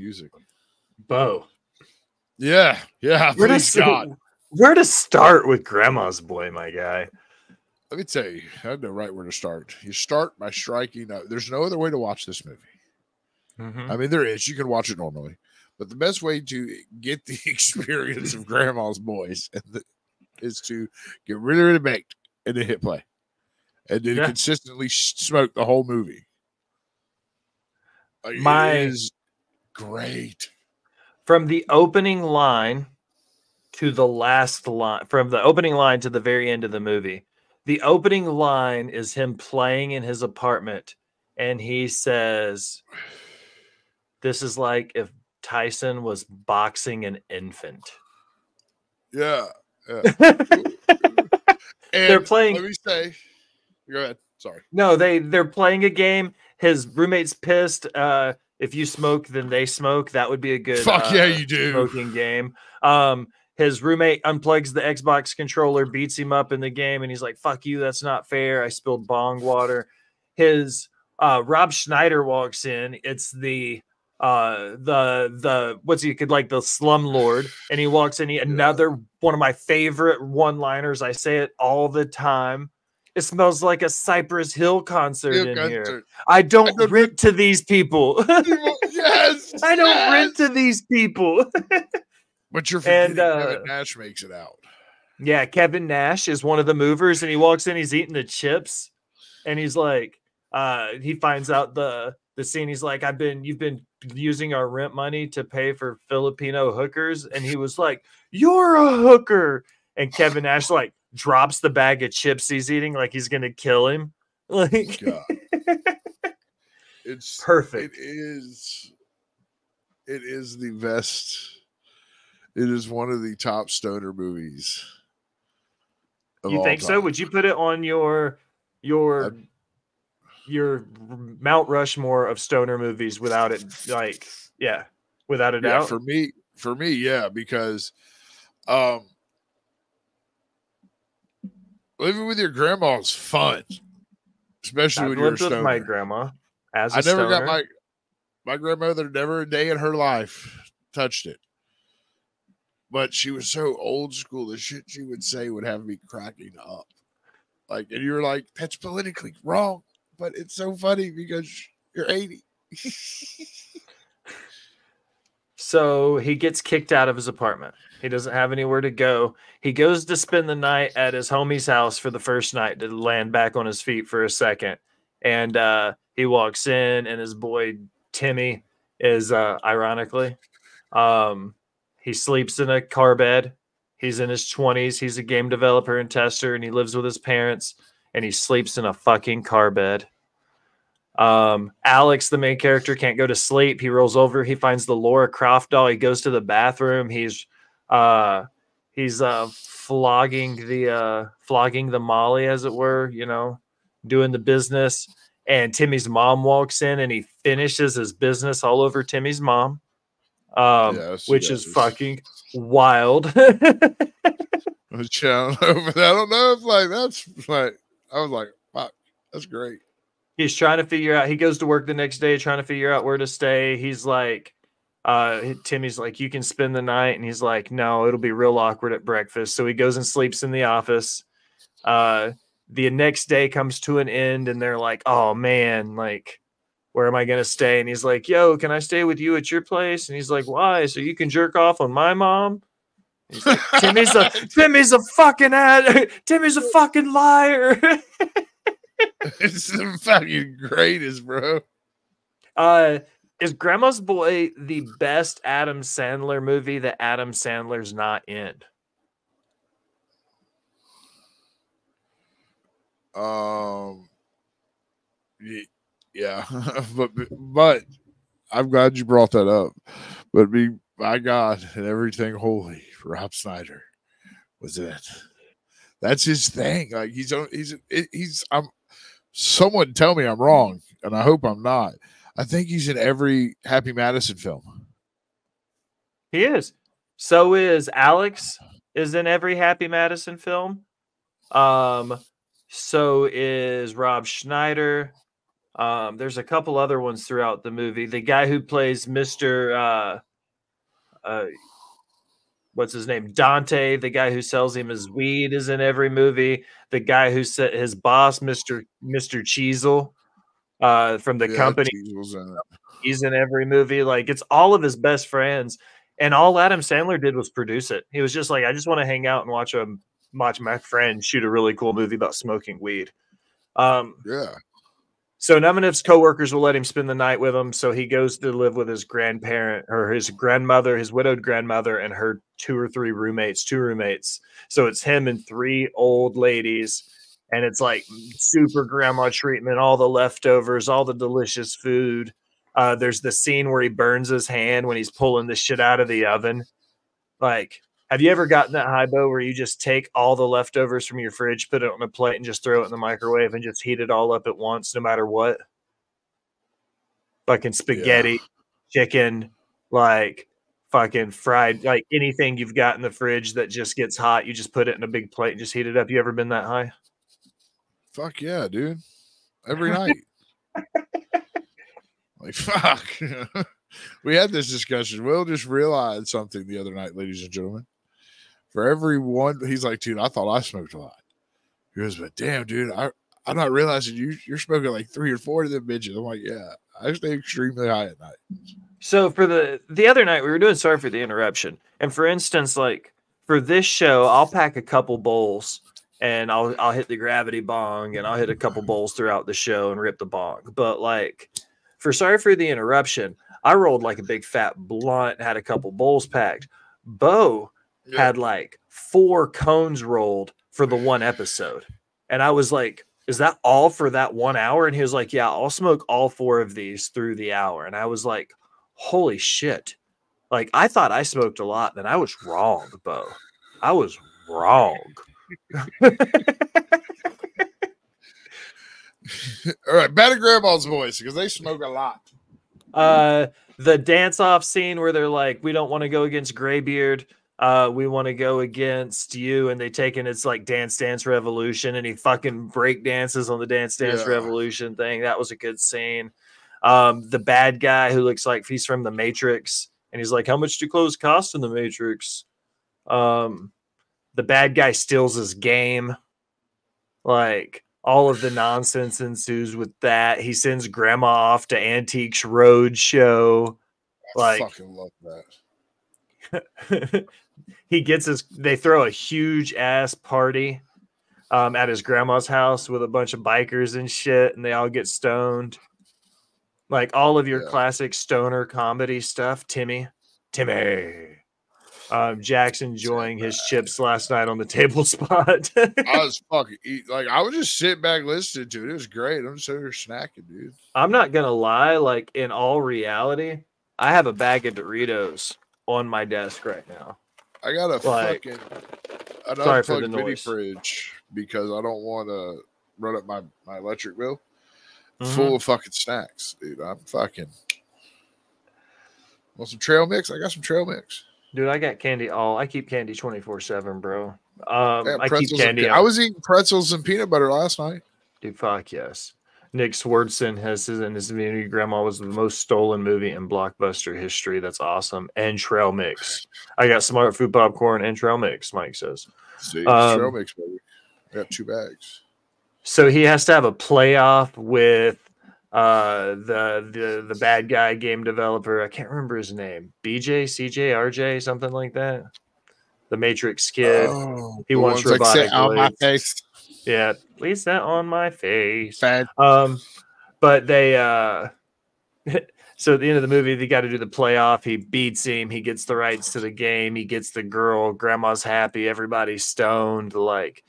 music. Bo. Yeah. Please God. Where to start with Grandma's Boy, my guy? Let me tell you, I know right where to start. You start by striking out. There's no other way to watch this movie. Mm-hmm. I mean, there is. You can watch it normally. But the best way to get the experience of Grandma's Boys is to get really, really baked and then hit play. And then consistently smoke the whole movie. It is great. From the opening line to the last line, from the opening line to the very end of the movie, the opening line is him playing in his apartment. And he says, this is like if Tyson was boxing an infant. Yeah. They're playing. Let me say, go ahead. Sorry. No, they're playing a game. His roommate's pissed. If you smoke, then they smoke. That would be a good you do smoking game. His roommate unplugs the Xbox controller, beats him up in the game, and he's like, "Fuck you, that's not fair. I spilled bong water." His Rob Schneider walks in. It's the what's he could like the slumlord, and he walks in. Another one of my favorite one-liners. I say it all the time. It smells like a Cypress Hill concert here. I don't rent to these people. Yes, I don't rent to these people. But you're forgetting Kevin Nash makes it out. Yeah, Kevin Nash is one of the movers, and he walks in. He's eating the chips, and he's like, he finds out the scene. He's like, you've been using our rent money to pay for Filipino hookers, and he was like, "You're a hooker," and Kevin Nash like drops the bag of chips he's eating like he's gonna kill him. Like, it's perfect. It is the best. It is one of the top stoner movies. You think so? Would you put it on your Mount Rushmore of stoner movies without it? Like, without a doubt. For me, yeah, because living with your grandma is fun, especially when you're a stoner. With my grandma. I never got my grandmother. Never a day in her life touched it. But she was so old school. The shit she would say would have me cracking up. Like, and you're like, that's politically wrong, but it's so funny because you're 80. So he gets kicked out of his apartment. He doesn't have anywhere to go. He goes to spend the night at his homie's house for the first night to land back on his feet for a second. And he walks in, and his boy Timmy is ironically, he sleeps in a car bed. He's in his 20s. He's a game developer and tester, and he lives with his parents, and he sleeps in a fucking car bed. Alex, the main character, can't go to sleep. He rolls over. He finds the Laura Croft doll. He goes to the bathroom. He's flogging the Molly, as it were, doing the business. And Timmy's mom walks in, and he finishes his business all over Timmy's mom. Which is fucking wild. I don't know if that's like, I was like, fuck, that's great. He's trying to figure out, he goes to work the next day trying to figure out where to stay. He's like, Timmy's like, you can spend the night. And he's like, no, it'll be real awkward at breakfast. So he goes and sleeps in the office. The next day comes to an end, and they're like, oh man, like, where am I going to stay? And he's like, yo, can I stay with you at your place? And he's like, why? So you can jerk off on my mom? He's like, Timmy's a fucking liar. It's the fucking greatest, bro. Is Grandma's Boy the best Adam Sandler movie that Adam Sandler's not in? Yeah, but I'm glad you brought that up. But my God, and everything holy, Rob Schneider was it. That's his thing. Like he's. Someone tell me I'm wrong, and I hope I'm not. I think he's in every Happy Madison film. He is. So is Alex is in every Happy Madison film. So is Rob Schneider. There's a couple other ones throughout the movie. The guy who plays Mr. What's his name? Dante, the guy who sells him his weed, is in every movie. The guy who set his boss, Mr. Cheezel, from the company, Cheezel's in it. he's in every movie. Like, it's all of his best friends. And all Adam Sandler did was produce it. He was just like, I just want to hang out and watch my friend shoot a really cool movie about smoking weed. Yeah. So none of his coworkers will let him spend the night with him. So he goes to live with his grandparent or his grandmother, his widowed grandmother, and her two roommates. So it's him and three old ladies. And it's like super grandma treatment, all the leftovers, all the delicious food. There's the scene where he burns his hand when he's pulling the shit out of the oven. Like, have you ever gotten that high, Bo, where you just take all the leftovers from your fridge, put it on a plate, and just throw it in the microwave and just heat it all up at once, no matter what? Fucking spaghetti, chicken, like fucking fried, like anything you've got in the fridge that just gets hot, you just put it in a big plate and just heat it up. You ever been that high? Fuck yeah, dude. Every night. Like, fuck. We had this discussion. Will just realized something the other night, ladies and gentlemen. For everyone, he's like, dude, I thought I smoked a lot. He goes, but damn, dude, I'm not realizing you're smoking like 3 or 4 of them bitches. I'm like, yeah, I stay extremely high at night. So for the other night, we were doing, sorry for the interruption. And for instance, like for this show, I'll pack a couple bowls and I'll hit the gravity bong and I'll hit a couple bowls throughout the show and rip the bong. But like for sorry for the interruption, I rolled like a big fat blunt, had a couple bowls packed. Bo had like 4 cones rolled for the one episode. And I was like, is that all for that 1 hour? And he was like, yeah, I'll smoke all 4 of these through the hour. And I was like, holy shit. Like, I thought I smoked a lot, and I was wrong, Bo. I was wrong. All right, Bad at Grandma's voice, because they smoke a lot. The dance-off scene where they're like, we don't want to go against Graybeard. We want to go against you. And they take in it's like Dance Revolution, and he fucking break dances on the Dance Revolution thing. That was a good scene. The bad guy who looks like he's from the Matrix, and he's like, how much do clothes cost in the Matrix? The bad guy steals his game. Like, all of the nonsense ensues with that. He sends grandma off to Antiques Roadshow. I fucking love that. They throw a huge ass party at his grandma's house with a bunch of bikers and shit, and they all get stoned. Like all of your classic stoner comedy stuff. Timmy. Jack's enjoying his chips last night on the table spot. I was fucking I was just sitting back listening to it. It was great. I'm just over here snacking, dude. I'm not gonna lie, like in all reality, I have a bag of Doritos on my desk right now. I got a fucking unplugged mini fridge because I don't want to run up my electric bill. Full of fucking snacks, dude. I'm fucking want some trail mix? I got some trail mix. Dude, I got candy I keep candy 24/7, bro. I keep candy. I was eating pretzels and peanut butter last night. Dude, fuck yes. Nick Swardson has in his community. Grandma was the most stolen movie in blockbuster history. That's awesome. And trail mix. I got smart food popcorn and trail mix, Mike says. See, trail mix, baby. I got 2 bags. So he has to have a playoff with the bad guy game developer. I can't remember his name. BJ, CJ, RJ, something like that. The Matrix kid. He wants robotic on my face. Yeah, please that on my face. Bad. But they so at the end of the movie, they got to do the playoff. He beats him. He gets the rights to the game. He gets the girl. Grandma's happy. Everybody's stoned. Like,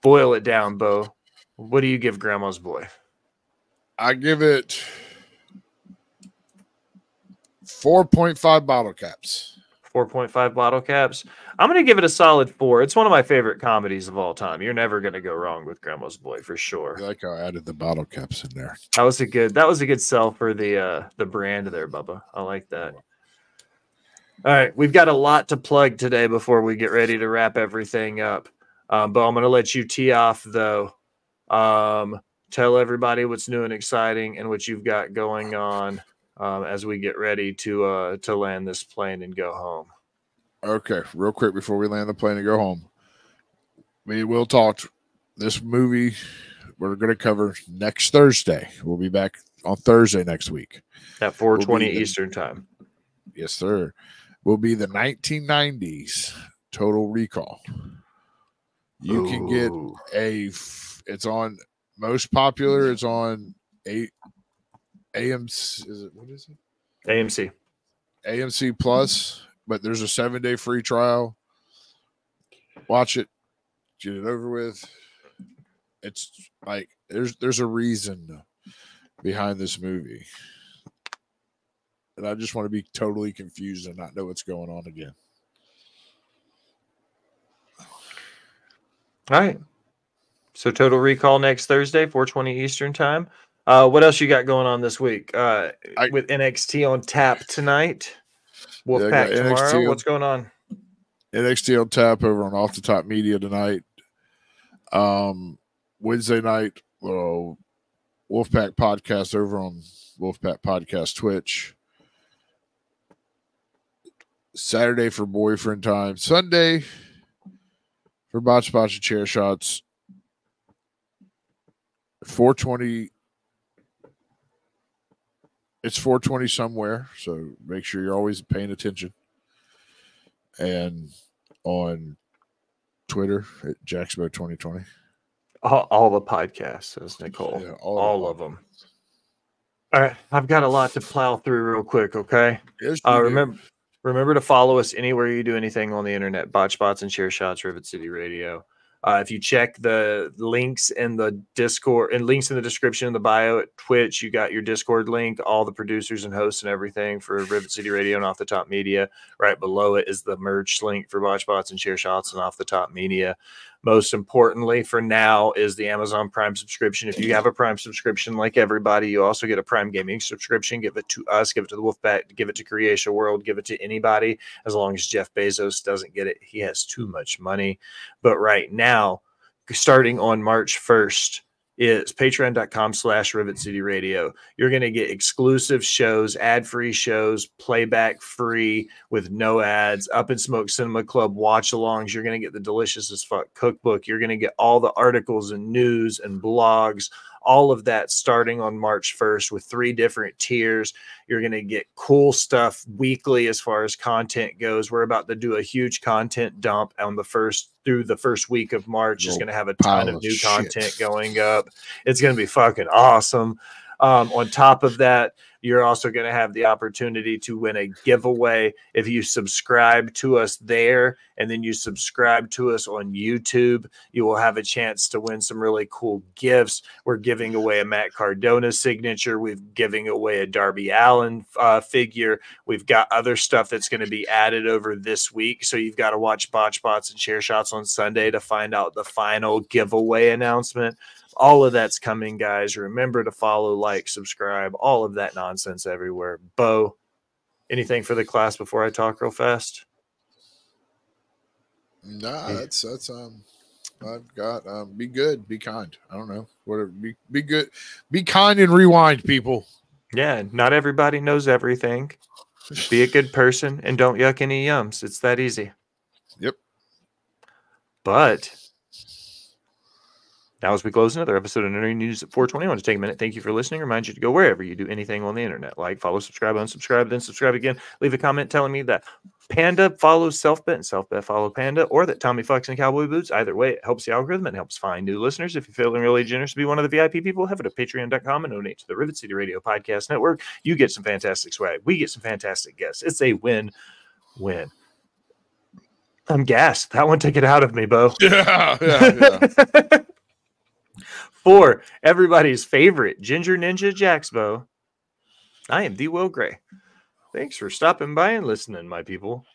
boil it down, Bo. What do you give Grandma's Boy? I give it 4.5 bottle caps. 4.5 bottle caps. I'm going to give it a solid 4. It's one of my favorite comedies of all time. You're never going to go wrong with Grandma's Boy for sure. I like how I added the bottle caps in there. That was a good sell for the brand there, Bubba. I like that. All right, we've got a lot to plug today before we get ready to wrap everything up. But I'm going to let you tee off though. tell everybody what's new and exciting and what you've got going on as we get ready to land this plane and go home. Okay, real quick before we land the plane and go home. Me and Will talked this movie we're going to cover next Thursday. We'll be back on Thursday next week. At 4:20 Eastern time. Yes, sir. Will be the 1990s Total Recall. You can get it's on most popular. It's on AMC. Is it, what is it? AMC. AMC Plus, but there's a 7-day free trial. Watch it. Get it over with. It's like there's a reason behind this movie. And I just want to be totally confused and not know what's going on again. All right. So Total Recall next Thursday, 4:20 Eastern time. What else you got going on this week? With NXT on tap tonight. Wolfpack tomorrow. What's going on? NXT on tap over on Off the Top Media tonight. Wednesday night, Wolfpack podcast over on Wolfpack Podcast Twitch. Saturday for Boyfriend Time. Sunday for Botched Spots and Chair Shots. 4:20. It's 4:20 somewhere, so make sure you're always paying attention. And on Twitter at Jaxbo2020. All the podcasts, says Nicole. Yeah, all of them. All right, I've got a lot to plow through real quick, okay? Yes, remember to follow us anywhere you do anything on the internet. Botched Spots and Chair Shots, Rivet City Radio. If you check the links in the Discord and links in the description in the bio at Twitch, you got your Discord link, all the producers and hosts and everything for Rivet City Radio and Off the Top Media. Right below it is the merch link for Botched Spots and Chair Shots and Off the Top Media. Most importantly for now is the Amazon Prime subscription. If you have a Prime subscription like everybody, you also get a Prime Gaming subscription. Give it to us, give it to the Wolfpack, give it to Creation World, give it to anybody. As long as Jeff Bezos doesn't get it, he has too much money. But right now, starting on March 1st, is patreon.com/Rivet City Radio. You're going to get exclusive shows, ad-free shows, playback free with no ads, Up in Smoke Cinema Club watch-alongs. You're going to get the Delicious as Fuck cookbook. You're going to get all the articles and news and blogs, all of that starting on March 1st with 3 different tiers. You're going to get cool stuff weekly as far as content goes. We're about to do a huge content dump on the first week of March. Is going to have a ton of new content going up. It's going to be fucking awesome. On top of that, you're also going to have the opportunity to win a giveaway if you subscribe to us there and then you subscribe to us on YouTube. You will have a chance to win some really cool gifts. We're giving away a Matt Cardona signature. We're giving away a Darby Allin figure. We've got other stuff that's going to be added over this week. So you've got to watch Botched Spots and Chair Shots on Sunday to find out the final giveaway announcement. All of that's coming, guys. Remember to follow, like, subscribe, all of that nonsense everywhere. Bo, anything for the class before I talk real fast? Nah, that's I've got be good, be kind. I don't know. Whatever. Be good. Be kind and rewind, people. Yeah, not everybody knows everything. Be a good person and don't yuck any yums. It's that easy. Yep. But now, as we close another episode of Nerd News at 420, I want to take a minute. Thank you for listening. Remind you to go wherever you do anything on the internet. Like, follow, subscribe, unsubscribe, then subscribe again. Leave a comment telling me that Panda follows Selfbet and Selfbet follow Panda, or that Tommy fucks in cowboy boots. Either way, it helps the algorithm and helps find new listeners. If you're feeling really generous to be one of the VIP people, head over to patreon.com and donate to the Rivet City Radio Podcast Network. You get some fantastic swag. We get some fantastic guests. It's a win-win. I'm gassed. That one took it out of me, Bo. Yeah. For everybody's favorite Ginger Ninja Jaxbo, I am the Will Gray. Thanks for stopping by and listening, my people.